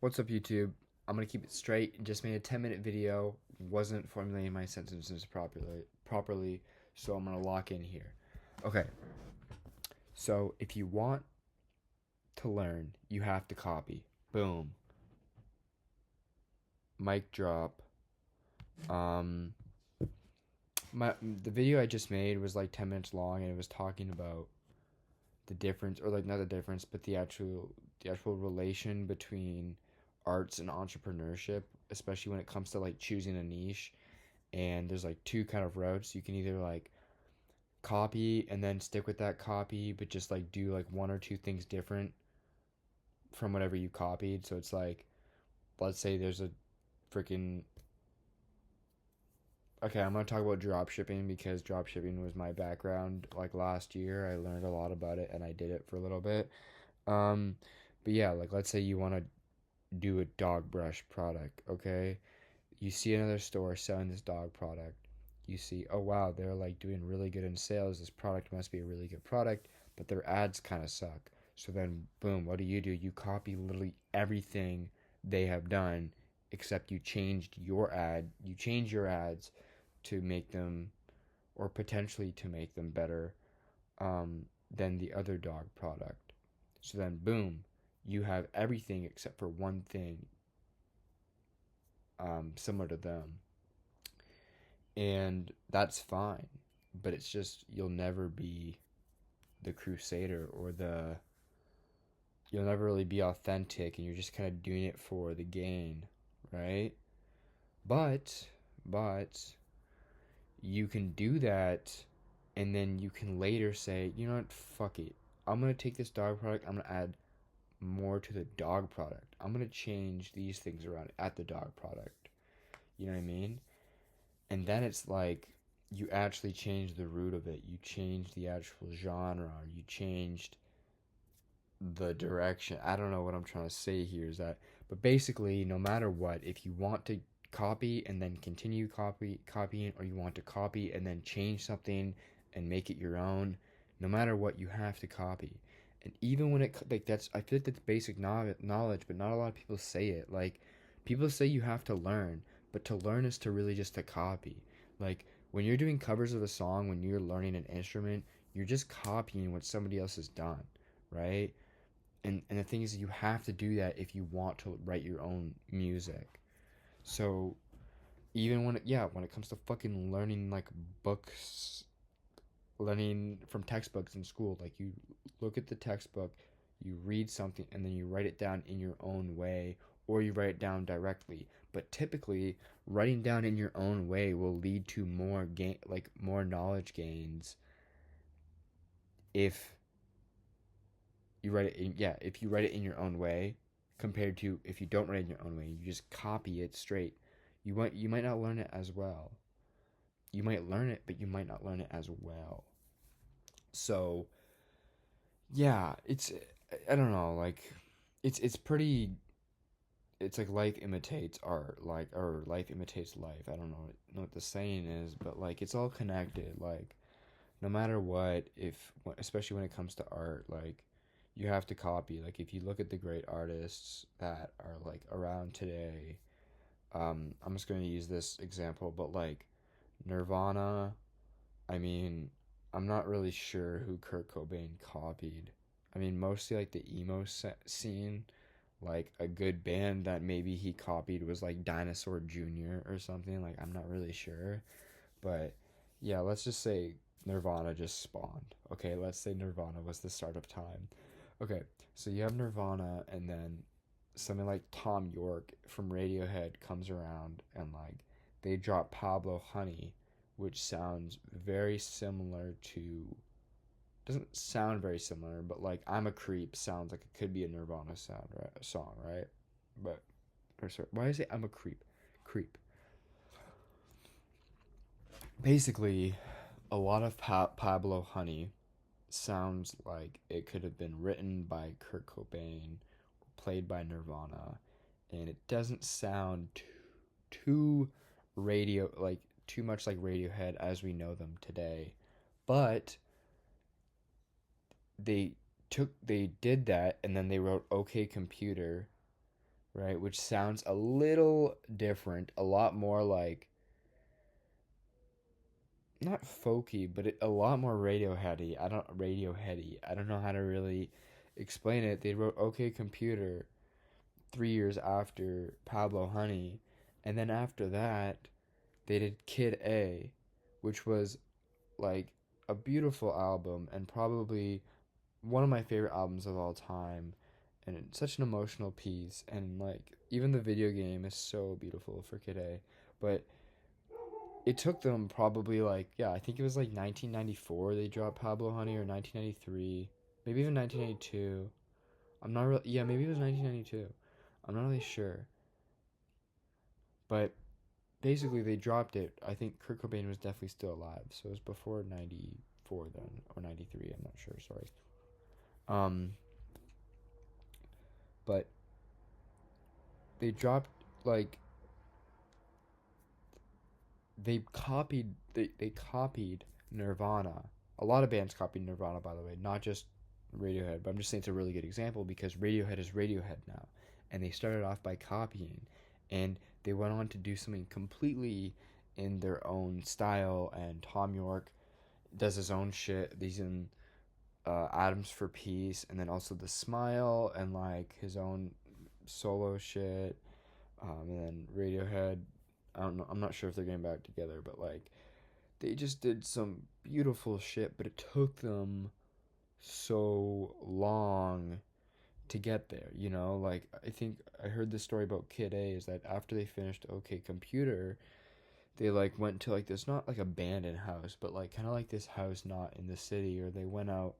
What's up, YouTube? I'm gonna keep it straight. Just made a 10-minute video. Wasn't formulating my sentences properly, so I'm gonna lock in here. Okay. So if you want to learn, you have to copy. Boom. Mic drop. Um, the video I just made was like 10 minutes long, and it was talking about the difference, or like not the difference, but the actual relation between arts and entrepreneurship, especially when it comes to like choosing a niche. And there's like two kind of routes. You can either like copy and then stick with that copy, but just like do like one or two things different from whatever you copied. So it's like, let's say there's a freaking, okay, I'm gonna talk about drop shipping because drop shipping was my background. Like last year, I learned a lot about it and I did it for a little bit. Um, but yeah, like let's say you want to do a dog brush product, okay? You see another store selling this dog product. You see, oh wow, they're like doing really good in sales. This product must be a really good product, but their ads kind of suck. So then, boom, what do? You copy literally everything they have done, except you changed your ad. You change your ads to make them, or potentially to make them better than the other dog product. So then, boom, you have everything except for one thing similar to them. And that's fine. But it's just, you'll never be the crusader or you'll never really be authentic, and you're just kind of doing it for the gain, right? But, but, you can do that, and then you can later say, you know what, fuck it. I'm gonna take this dog product, I'm gonna add more to the dog product. I'm gonna change these things around at the dog product. You know what I mean? And then it's like you actually change the root of it. You change the actual genre. You changed the direction. I don't know what I'm trying to say here is that, but basically, no matter what, if you want to copy and then continue copying, or you want to copy and then change something and make it your own, no matter what, you have to copy. And even when it like that's, I feel like that's basic knowledge, but not a lot of people say it. Like people say you have to learn, but to learn is to really just to copy. Like when you're doing covers of a song, when you're learning an instrument, you're just copying what somebody else has done, right? And the thing is, you have to do that if you want to write your own music. So even when it comes to fucking learning like books, learning from textbooks in school, like you look at the textbook, you read something, and then you write it down in your own way, or you write it down directly. But typically, writing down in your own way will lead to more knowledge gains if if you write it in your own way, compared to if you don't write it in your own way, you just copy it straight. You might not learn it as well. You might learn it, but you might not learn it as well. So yeah, it's, I don't know, like it's pretty, it's like life imitates art, like, or life imitates life. I don't know what the saying is, but like it's all connected. Like no matter what, if especially when it comes to art, like you have to copy. Like if you look at the great artists that are like around today, I'm just going to use this example, but like Nirvana, I mean, I'm not really sure who Kurt Cobain copied. I mean, mostly like the scene. Like a good band that maybe he copied was like Dinosaur Jr. or something. Like I'm not really sure, but yeah, let's just say Nirvana just spawned. Okay, let's say Nirvana was the start of time. Okay, so you have Nirvana, and then something like Tom York from Radiohead comes around, and like they drop Pablo Honey, which sounds very similar to, doesn't sound very similar, but like I'm a Creep sounds like it could be a Nirvana sound, right? A song, right? But, or sorry, why is it I'm a Creep? Creep. Basically, a lot of Pablo Honey sounds like it could have been written by Kurt Cobain, played by Nirvana, and it doesn't sound too too much like Radiohead as we know them today. But they they did that, and then they wrote OK Computer, right? Which sounds a little different, a lot more like not folky, but a lot more Radioheady. I don't know how to really explain it. They wrote OK Computer 3 years after Pablo Honey, and then after that they did Kid A, which was like a beautiful album and probably one of my favorite albums of all time, and it's such an emotional piece, and like even the video game is so beautiful for Kid A. But it took them probably like, yeah, I think it was like 1994 they dropped Pablo Honey, or 1993, maybe even 1992. I'm not really, yeah, maybe it was 1992. I'm not really sure. But basically they dropped it. I think Kurt Cobain was definitely still alive. So it was before 94 then, or 93, I'm not sure, sorry. Um but they dropped like they copied Nirvana. A lot of bands copied Nirvana, by the way, not just Radiohead. But I'm just saying it's a really good example because Radiohead is Radiohead now, and they started off by copying, and they went on to do something completely in their own style. And Tom York does his own shit. These in Atoms for Peace, and then also The Smile, and like his own solo shit. And then Radiohead, I don't know. I'm not sure if they're getting back together, but like they just did some beautiful shit. But it took them so long to get there. You know, like I think I heard this story about Kid A is that after they finished OK Computer, they like went to like this, not like abandoned house, but like kind of like this house not in the city, or they went out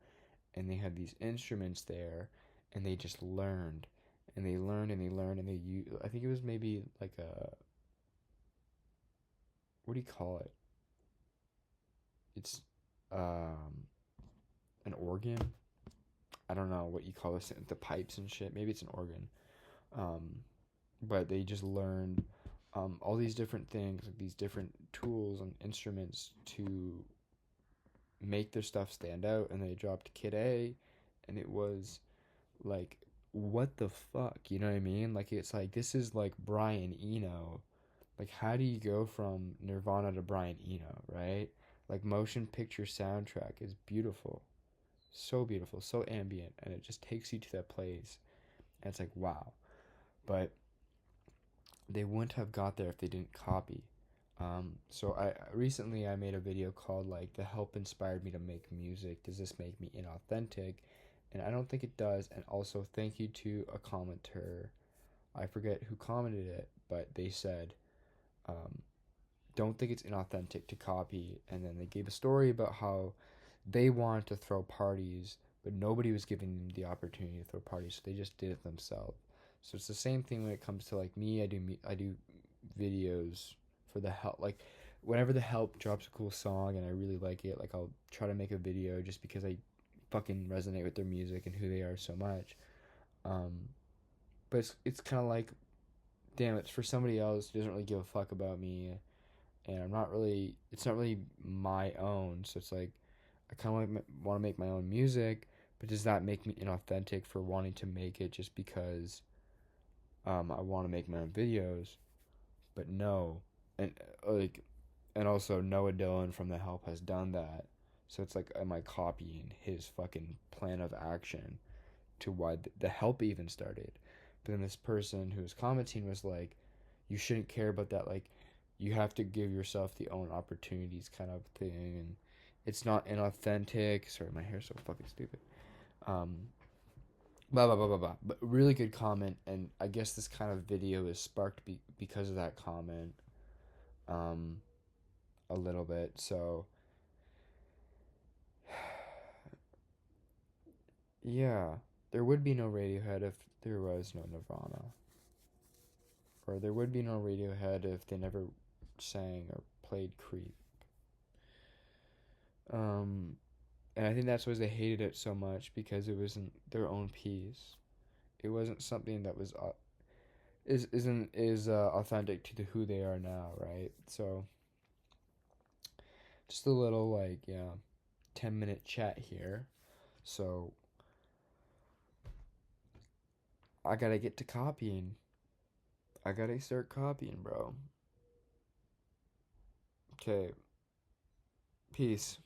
and they had these instruments there, and they just learned. And they learned and they learned and they used, I think it was maybe like a, what do you call it? It's um an organ. I don't know what you call this, the pipes and shit. Maybe it's an organ. Um, but they just learned all these different things, like these different tools and instruments to make their stuff stand out. And they dropped Kid A, and it was like, what the fuck? You know what I mean? Like it's like this is like Brian Eno. Like how do you go from Nirvana to Brian Eno, right? Like motion picture soundtrack is beautiful. So beautiful, so ambient, and it just takes you to that place. And it's like, wow. But they wouldn't have got there if they didn't copy. So I recently I made a video called like "The Help Inspired Me to Make Music. Does this make me inauthentic?" And I don't think it does. And also thank you to a commenter. I forget who commented it, but they said, um, "Don't think it's inauthentic to copy." And then they gave a story about how they wanted to throw parties, but nobody was giving them the opportunity to throw parties, so they just did it themselves. So it's the same thing when it comes to like me. I do videos for the help. Like whenever the help drops a cool song and I really like it, like I'll try to make a video just because I fucking resonate with their music and who they are so much. Um, but it's kind of like, damn, it's for somebody else who doesn't really give a fuck about me, and I'm not really. It's not really my own. So it's like I kind of want to make my own music, but does that make me inauthentic for wanting to make it just because I want to make my own videos? But no, and like, and also Noah Dillon from The Help has done that. So it's like, am I copying his fucking plan of action to why the Help even started? But then this person who was commenting was like, you shouldn't care about that. Like, you have to give yourself the own opportunities kind of thing, and it's not inauthentic. Sorry, my hair's so fucking stupid. Um, blah blah blah blah blah. But really good comment, and I guess this kind of video is sparked because of that comment. Um, a little bit. So yeah, there would be no Radiohead if there was no Nirvana, or there would be no Radiohead if they never sang or played Creep. Um, and I think that's why they hated it so much, because it wasn't their own piece. It wasn't something that was is authentic to who they are now, right? So just a little like, yeah, 10-minute chat here. So I gotta get to copying. I gotta start copying, bro. Okay. Peace.